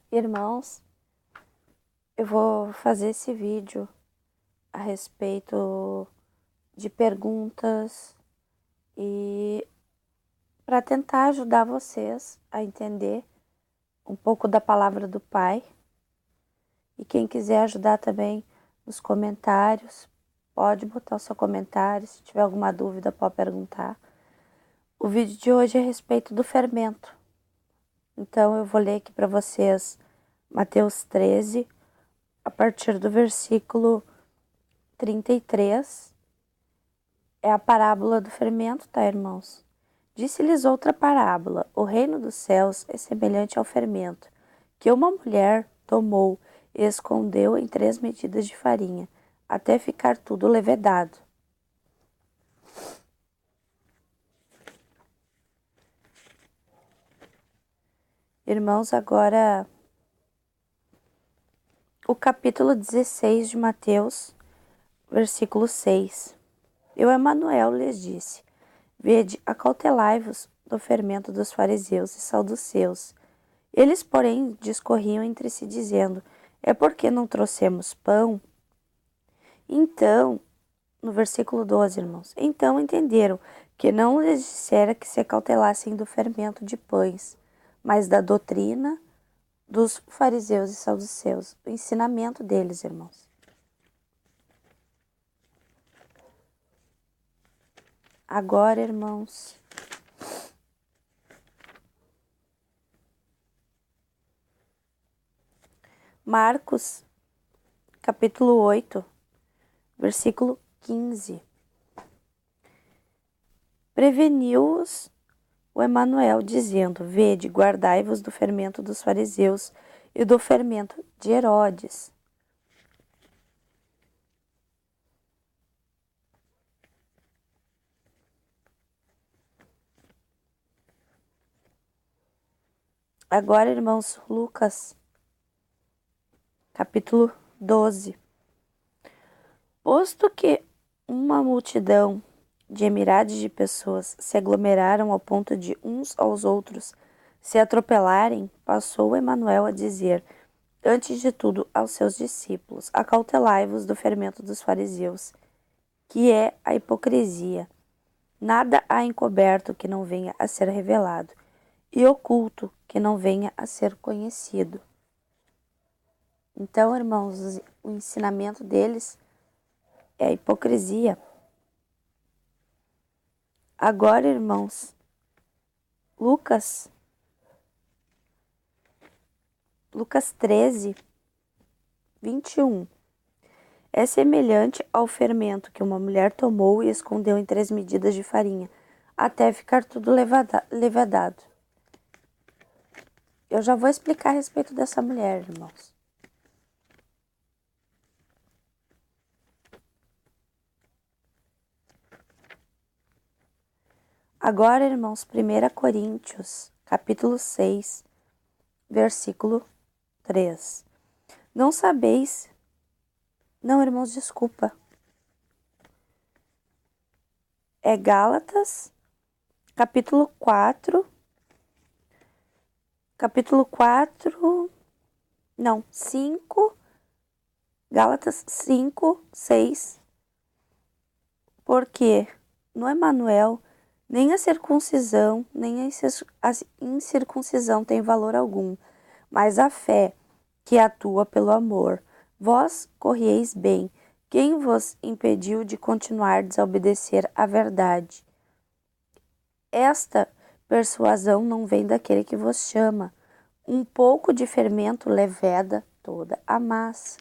Irmãos, eu vou fazer esse vídeo a respeito de perguntas e para tentar ajudar vocês a entender um pouco da palavra do Pai. E quem quiser ajudar também nos comentários, pode botar o seu comentário. Se tiver alguma dúvida, pode perguntar. O vídeo de hoje é a respeito do fermento. Então eu vou ler aqui para vocês Mateus 13, a partir do versículo 33. É a parábola do fermento, tá, irmãos? Disse-lhes outra parábola: o reino dos céus é semelhante ao fermento, que uma mulher tomou e escondeu em 3 medidas de farinha, até ficar tudo levedado. Irmãos, agora o capítulo 16 de Mateus, versículo 6. Eu, Emanuel, lhes disse: vede, acautelai-vos do fermento dos fariseus e saduceus. Eles, porém, discorriam entre si, dizendo: é porque não trouxemos pão? Então, no versículo 12, irmãos, então entenderam que não lhes dissera que se acautelassem do fermento de pães, mas da doutrina dos fariseus e saduceus, o ensinamento deles, irmãos. Agora, irmãos, Marcos, capítulo 8, versículo 15. Preveniu-os o Emanuel, dizendo: vede, guardai-vos do fermento dos fariseus e do fermento de Herodes. Agora, irmãos, Lucas, capítulo 12. Posto que uma multidão de milhares de pessoas se aglomeraram ao ponto de uns aos outros se atropelarem, passou Emanuel a dizer, antes de tudo, aos seus discípulos: acautelai-vos do fermento dos fariseus, que é a hipocrisia. Nada há encoberto que não venha a ser revelado, e oculto que não venha a ser conhecido. Então, irmãos, o ensinamento deles é a hipocrisia. Agora, irmãos, Lucas 13, 21. É semelhante ao fermento que uma mulher tomou e escondeu em 3 medidas de farinha, até ficar tudo levedado. Eu já vou explicar a respeito dessa mulher, irmãos. Agora, irmãos, 1 Coríntios, capítulo 6, versículo 3. Não sabeis... Não, irmãos, desculpa. É Gálatas, capítulo 4, não, 5, Gálatas 5, 6, porque no Emanuel nem a circuncisão, nem a incircuncisão tem valor algum, mas a fé que atua pelo amor. Vós corrieis bem. Quem vos impediu de continuar a desobedecer à verdade? Esta persuasão não vem daquele que vos chama. Um pouco de fermento leveda toda a massa.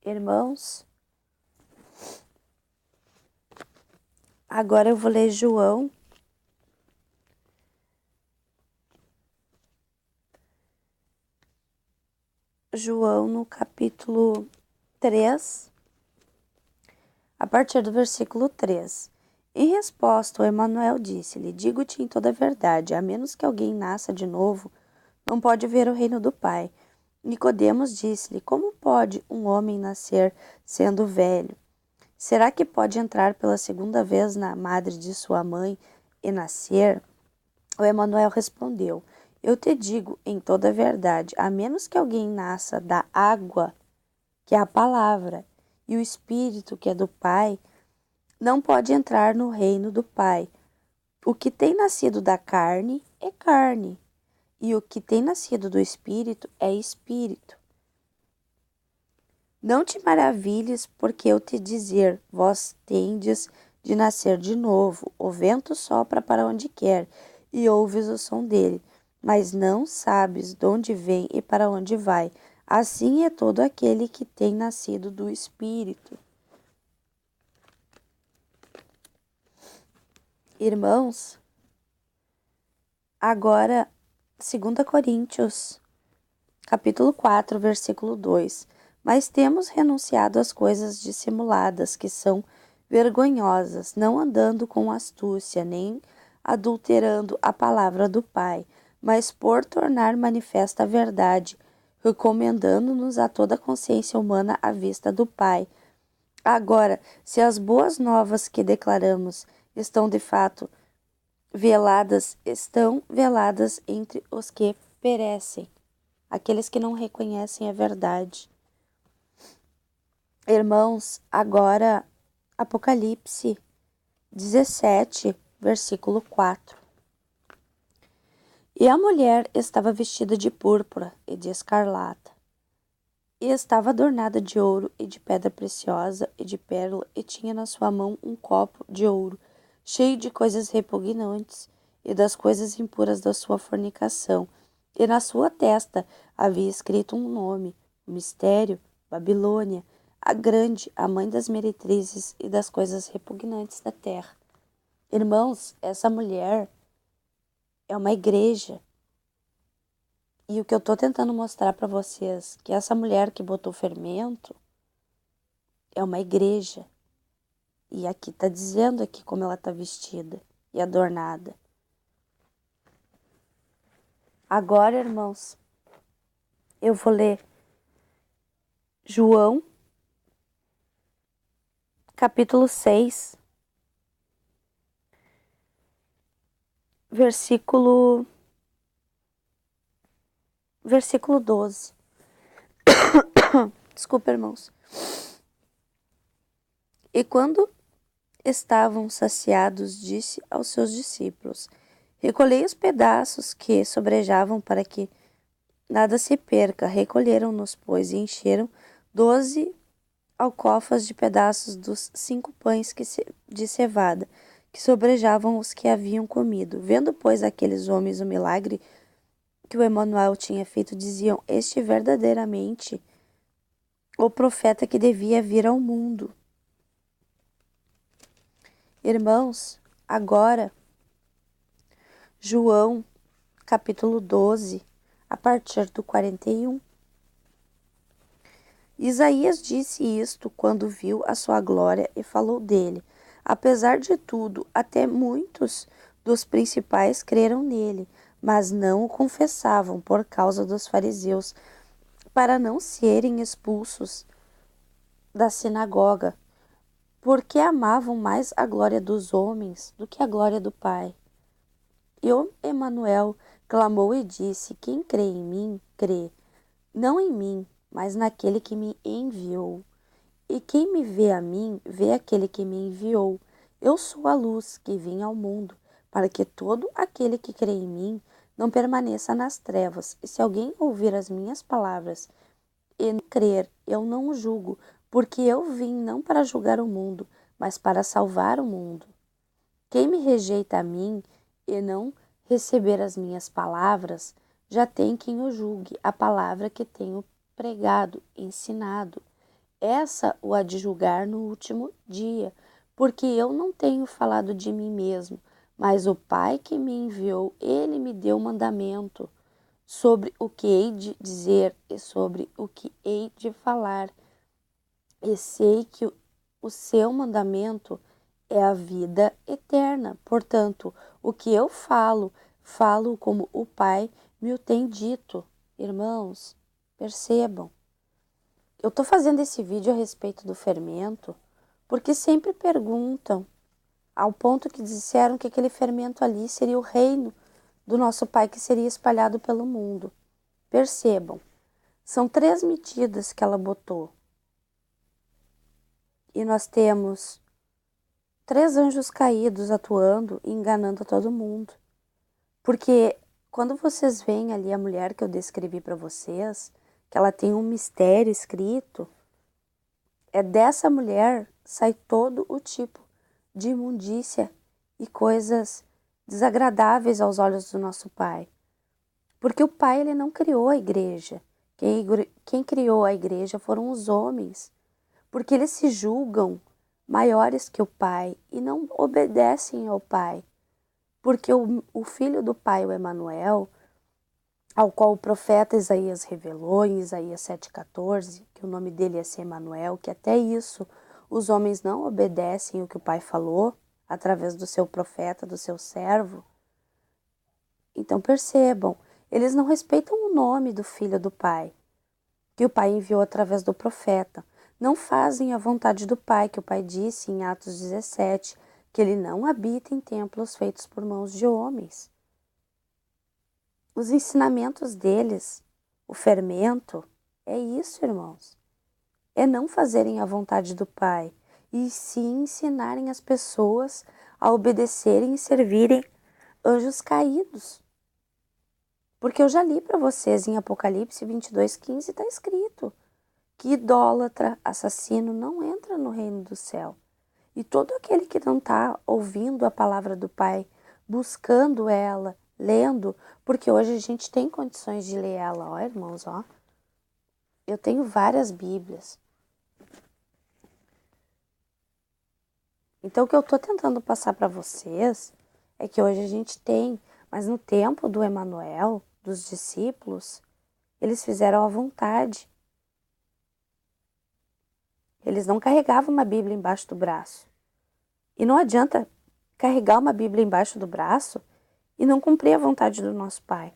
Irmãos, agora eu vou ler João, no capítulo 3, a partir do versículo 3. Em resposta, o Emanuel disse-lhe: digo-te em toda a verdade, a menos que alguém nasça de novo, não pode ver o reino do Pai. Nicodemos disse-lhe: como pode um homem nascer sendo velho? Será que pode entrar pela segunda vez na madre de sua mãe e nascer? O Emanuel respondeu: eu te digo em toda a verdade, a menos que alguém nasça da água, que é a palavra, e o Espírito, que é do Pai, não pode entrar no reino do Pai. O que tem nascido da carne é carne, e o que tem nascido do Espírito é Espírito. Não te maravilhes, porque eu te dizer, vós tendes de nascer de novo. O vento sopra para onde quer, e ouves o som dele, mas não sabes de onde vem e para onde vai. Assim é todo aquele que tem nascido do Espírito. Irmãos, agora 2 Coríntios, capítulo 4, versículo 2. Mas temos renunciado às coisas dissimuladas, que são vergonhosas, não andando com astúcia, nem adulterando a palavra do Pai, mas por tornar manifesta a verdade, recomendando-nos a toda a consciência humana à vista do Pai. Agora, se as boas novas que declaramos estão de fato estão veladas entre os que perecem, aqueles que não reconhecem a verdade. Irmãos, agora Apocalipse 17, versículo 4. E a mulher estava vestida de púrpura e de escarlata, e estava adornada de ouro e de pedra preciosa e de pérola, e tinha na sua mão um copo de ouro, cheio de coisas repugnantes e das coisas impuras da sua fornicação. E na sua testa havia escrito um nome, o mistério, Babilônia, a grande, a mãe das meretrizes e das coisas repugnantes da terra. Irmãos, essa mulher é uma igreja. E o que eu tô tentando mostrar para vocês, que essa mulher que botou fermento é uma igreja. E aqui tá dizendo aqui como ela tá vestida e adornada. Agora, irmãos, eu vou ler João, capítulo 6, versículo 12. Desculpa, irmãos. E quando estavam saciados, disse aos seus discípulos: recolhei os pedaços que sobrejavam para que nada se perca. Recolheram-nos, pois, e encheram 12 alcofas de pedaços dos 5 pães de cevada, que sobrejavam os que haviam comido. Vendo, pois, aqueles homens o milagre que o Emanuel tinha feito, diziam: este verdadeiramente o profeta que devia vir ao mundo. Irmãos, agora, João, capítulo 12, a partir do 41. Isaías disse isto quando viu a sua glória e falou dele. Apesar de tudo, até muitos dos principais creram nele, mas não o confessavam por causa dos fariseus, para não serem expulsos da sinagoga, porque amavam mais a glória dos homens do que a glória do Pai. E o Emanuel clamou e disse: quem crê em mim, crê, não em mim, mas naquele que me enviou. E quem me vê a mim, vê aquele que me enviou. Eu sou a luz que vim ao mundo, para que todo aquele que crê em mim não permaneça nas trevas. E se alguém ouvir as minhas palavras e não crer, eu não o julgo, porque eu vim não para julgar o mundo, mas para salvar o mundo. Quem me rejeita a mim e não receber as minhas palavras, já tem quem o julgue, a palavra que tenho pregado, ensinado. Essa o há de julgar no último dia, porque eu não tenho falado de mim mesmo, mas o Pai que me enviou, ele me deu mandamento sobre o que hei de dizer e sobre o que hei de falar. E sei que o seu mandamento é a vida eterna. Portanto, o que eu falo, falo como o Pai me o tem dito. Irmãos, percebam. Eu estou fazendo esse vídeo a respeito do fermento porque sempre perguntam, ao ponto que disseram que aquele fermento ali seria o reino do nosso Pai que seria espalhado pelo mundo. Percebam, são 3 medidas que ela botou. E nós temos 3 anjos caídos atuando e enganando a todo mundo. Porque quando vocês veem ali a mulher que eu descrevi para vocês, que ela tem um mistério escrito, é dessa mulher sai todo o tipo de imundícia e coisas desagradáveis aos olhos do nosso Pai. Porque o Pai ele não criou a igreja. Quem criou a igreja foram os homens. Porque eles se julgam maiores que o Pai e não obedecem ao Pai. Porque o filho do Pai, o Emanuel, ao qual o profeta Isaías revelou em Isaías 7,14, que o nome dele ia ser Emanuel, que até isso os homens não obedecem o que o Pai falou, através do seu profeta, do seu servo. Então percebam, eles não respeitam o nome do filho do Pai, que o Pai enviou através do profeta. Não fazem a vontade do Pai, que o Pai disse em Atos 17, que ele não habita em templos feitos por mãos de homens. Os ensinamentos deles, o fermento, é isso, irmãos. É não fazerem a vontade do Pai, e sim ensinarem as pessoas a obedecerem e servirem anjos caídos. Porque eu já li para vocês em Apocalipse 22:15, está escrito que idólatra, assassino não entra no reino do céu. E todo aquele que não está ouvindo a palavra do Pai, buscando ela, lendo, porque hoje a gente tem condições de ler ela, ó irmãos, ó. Eu tenho várias Bíblias. Então o que eu estou tentando passar para vocês é que hoje a gente tem, mas no tempo do Emanuel, dos discípulos, eles fizeram à vontade. Eles não carregavam uma Bíblia embaixo do braço. E não adianta carregar uma Bíblia embaixo do braço e não cumprir a vontade do nosso Pai.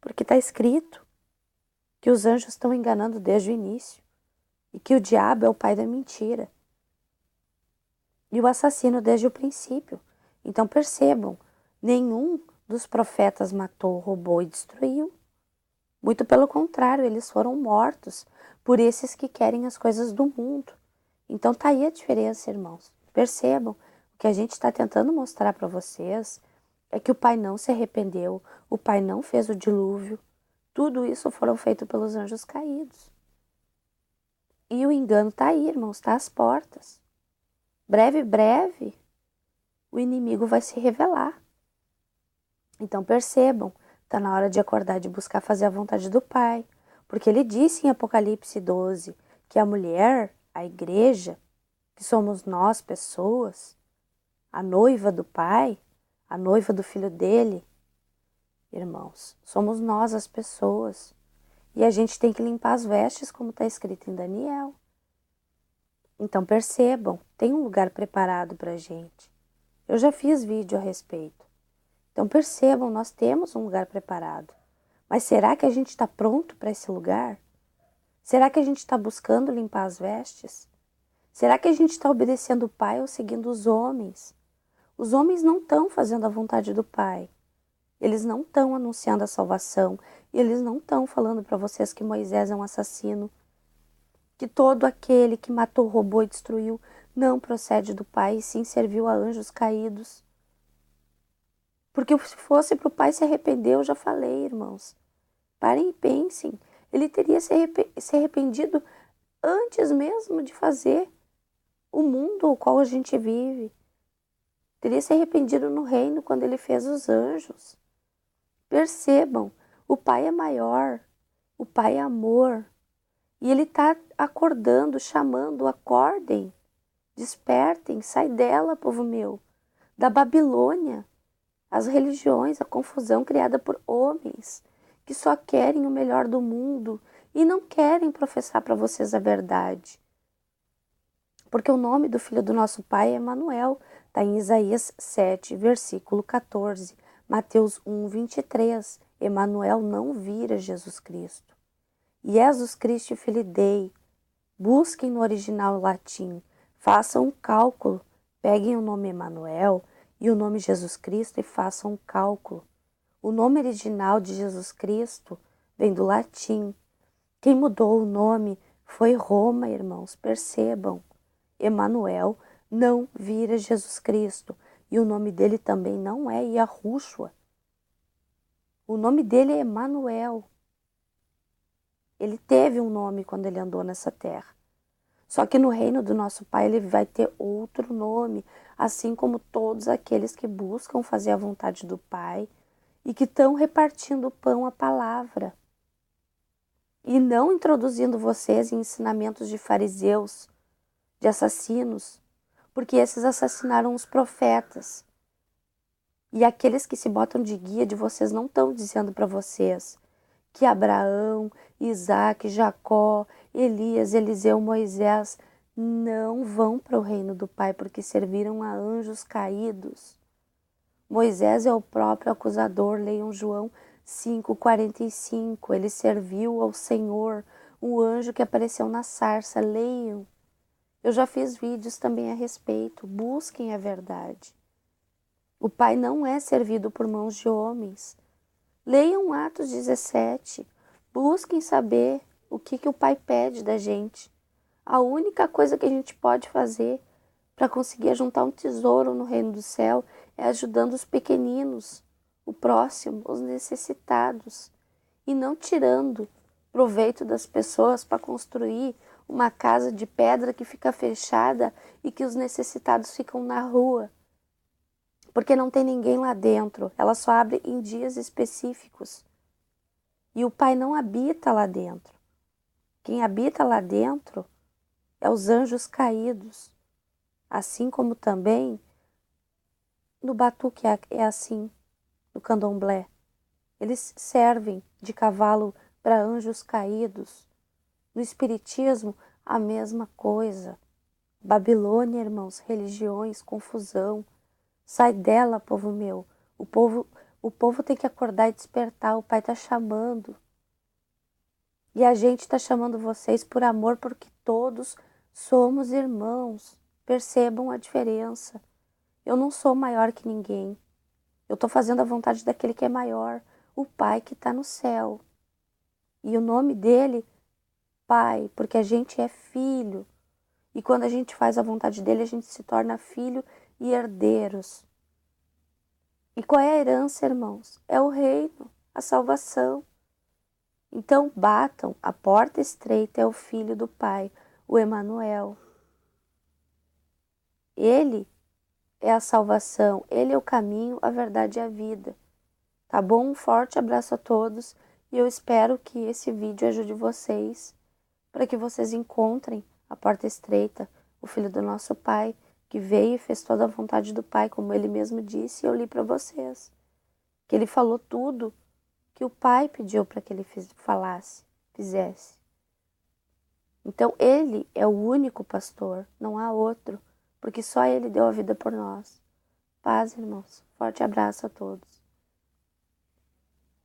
Porque está escrito que os anjos estão enganando desde o início e que o diabo é o pai da mentira e o assassino desde o princípio. Então percebam, nenhum dos profetas matou, roubou e destruiu. Muito pelo contrário, eles foram mortos por esses que querem as coisas do mundo. Então tá aí a diferença, irmãos. Percebam, o que a gente está tentando mostrar para vocês é que o Pai não se arrependeu, o Pai não fez o dilúvio. Tudo isso foram feito pelos anjos caídos. E o engano está aí, irmãos, está às portas. Breve, breve, o inimigo vai se revelar. Então percebam, está na hora de acordar, de buscar fazer a vontade do Pai. Porque ele disse em Apocalipse 12 que a mulher, a igreja, que somos nós, pessoas, a noiva do Pai, a noiva do Filho dele, irmãos, somos nós as pessoas. E a gente tem que limpar as vestes, como está escrito em Daniel. Então percebam, tem um lugar preparado para a gente. Eu já fiz vídeo a respeito. Então percebam, nós temos um lugar preparado. Mas será que a gente está pronto para esse lugar? Será que a gente está buscando limpar as vestes? Será que a gente está obedecendo o Pai ou seguindo os homens? Os homens não estão fazendo a vontade do Pai. Eles não estão anunciando a salvação. E eles não estão falando para vocês que Moisés é um assassino. Que todo aquele que matou, roubou e destruiu não procede do Pai, e sim serviu a anjos caídos. Porque se fosse para o Pai se arrepender, eu já falei, irmãos. Parem e pensem. Ele teria se arrependido antes mesmo de fazer o mundo ao qual a gente vive. Teria se arrependido no reino quando ele fez os anjos. Percebam, o Pai é maior, o Pai é amor. E ele está acordando, chamando, acordem, despertem, sai dela, povo meu, da Babilônia, as religiões, a confusão criada por homens que só querem o melhor do mundo e não querem professar para vocês a verdade. Porque o nome do filho do nosso Pai é Emanuel, está em Isaías 7, versículo 14, Mateus 1, 23. Emanuel não vira Jesus Cristo. Jesus Christi Filii Dei. Busquem no original latim. Façam um cálculo. Peguem o nome Emanuel e o nome Jesus Cristo e façam um cálculo. O nome original de Jesus Cristo vem do latim. Quem mudou o nome foi Roma, irmãos. Percebam. Emanuel não vira Jesus Cristo. E o nome dele também não é Yahushua. O nome dele é Emanuel. Ele teve um nome quando ele andou nessa terra. Só que no reino do nosso Pai ele vai ter outro nome, assim como todos aqueles que buscam fazer a vontade do Pai e que estão repartindo o pão, a palavra. E não introduzindo vocês em ensinamentos de fariseus, de assassinos, porque esses assassinaram os profetas. E aqueles que se botam de guia de vocês não estão dizendo para vocês que Abraão, Isaac, Jacó, Elias, Eliseu, Moisés não vão para o reino do Pai porque serviram a anjos caídos. Moisés é o próprio acusador, leiam João 5:45. Ele serviu ao Senhor, o anjo que apareceu na sarça, leiam. Eu já fiz vídeos também a respeito, busquem a verdade. O Pai não é servido por mãos de homens. Leiam Atos 17, busquem saber o que o Pai pede da gente. A única coisa que a gente pode fazer para conseguir juntar um tesouro no reino do céu é ajudando os pequeninos, o próximo, os necessitados, e não tirando proveito das pessoas para construir uma casa de pedra que fica fechada e que os necessitados ficam na rua, porque não tem ninguém lá dentro. Ela só abre em dias específicos. E o Pai não habita lá dentro. Quem habita lá dentro é os anjos caídos. Assim como também no batuque é assim, no candomblé. Eles servem de cavalo para anjos caídos. No espiritismo, a mesma coisa. Babilônia, irmãos, religiões, confusão. Sai dela, povo meu. O povo tem que acordar e despertar. O Pai está chamando. E a gente está chamando vocês por amor, porque todos somos irmãos. Percebam a diferença. Eu não sou maior que ninguém. Eu estou fazendo a vontade daquele que é maior, o Pai que está no céu. E o nome dele, Pai, porque a gente é filho. E quando a gente faz a vontade dele, a gente se torna filho e herdeiros. E qual é a herança, irmãos? É o reino, a salvação. Então batam, a porta estreita é o Filho do Pai, o Emanuel. Ele é a salvação, ele é o caminho, a verdade e a vida. Tá bom? Um forte abraço a todos e eu espero que esse vídeo ajude vocês para que vocês encontrem a porta estreita, o Filho do nosso Pai, que veio e fez toda a vontade do Pai, como ele mesmo disse, e eu li para vocês. Que ele falou tudo que o Pai pediu para que ele fizesse. Então ele é o único pastor, não há outro, porque só ele deu a vida por nós. Paz, irmãos. Forte abraço a todos.